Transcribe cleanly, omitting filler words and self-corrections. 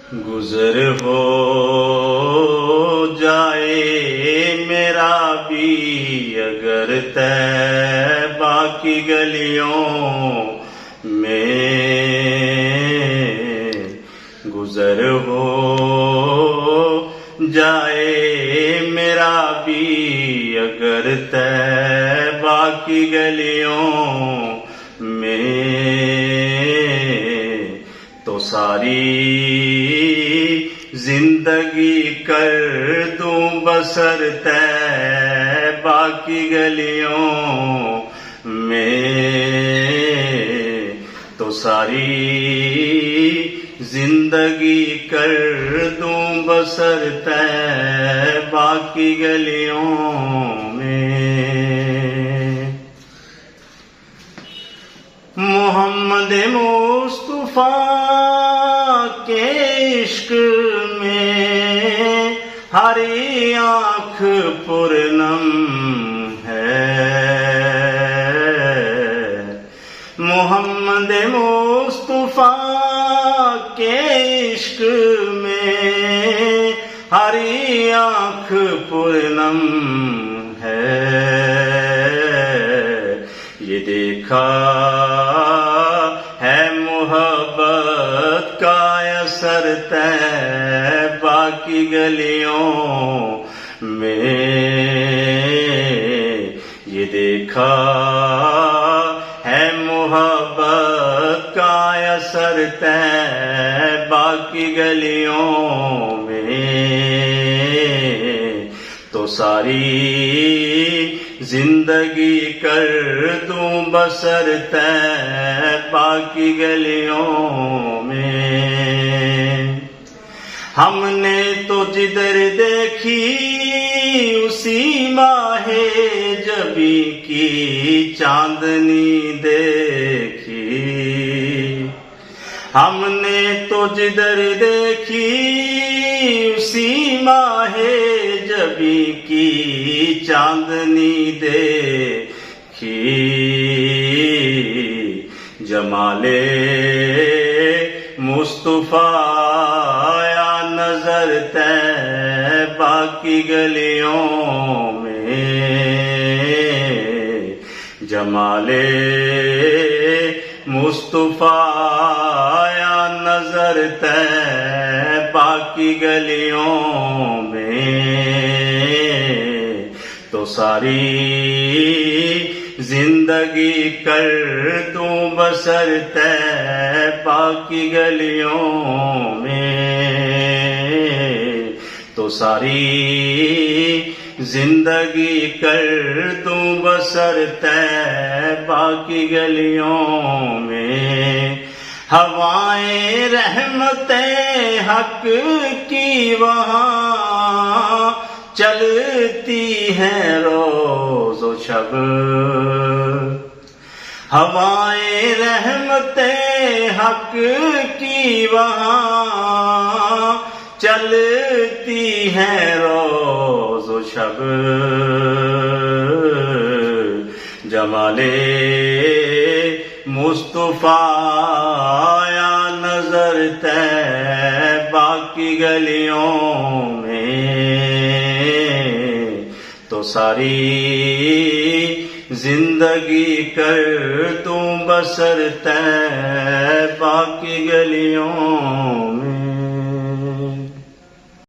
گزر ہو جائے میرا بھی اگر طیبہ کی گلیوں میں، گزر ہو جائے میرا بھی اگر طیبہ کی گلیوں میں، تو ساری زندگی کر دوں بسر طیبہ کی گلیوں میں، تو ساری زندگی کر دوں بسر طیبہ کی گلیوں میں۔ محمد مصطفیٰ کے عشق میں ہر آنکھ پرنم ہے، محمد مصطفیٰ کے عشق میں ہر آنکھ پرنم ہے، یہ دیکھا ہے محبت کا اثر طیبہ کی گلیوں میں، یہ دیکھا ہے محبت کا اثر طیبہ کی گلیوں میں، تو ساری زندگی کر دوں بسر طیبہ کی گلیوں میں۔ ہم نے تو جدھر دیکھی اسی ماہ جبی کی چاندنی دیکھی، ہم نے تو جدھر دیکھی اسی ماہ جبی کی چاندنی دیکھی، جمال مصطفیٰ آیا نظر طیبہ کی گلیوں میں، جمال مصطفیٰ آیا نظر طیبہ کی گلیوں میں، تو ساری زندگی کر دوں بسر طیبہ کی گلیوں میں، تو ساری زندگی کر دوں بسر طیبہ کی گلیوں میں۔ ہوائیں رحمت حق کی وہاں چلتی ہیں روز و شب، ہوائیں رحمت حق کی وہاں چلتی ہیں روز و شب، جمال مصطفیٰ آیا نظر طیبہ کی گلیوں میں، تو ساری زندگی کر دوں بسر طیبہ کی گلیوں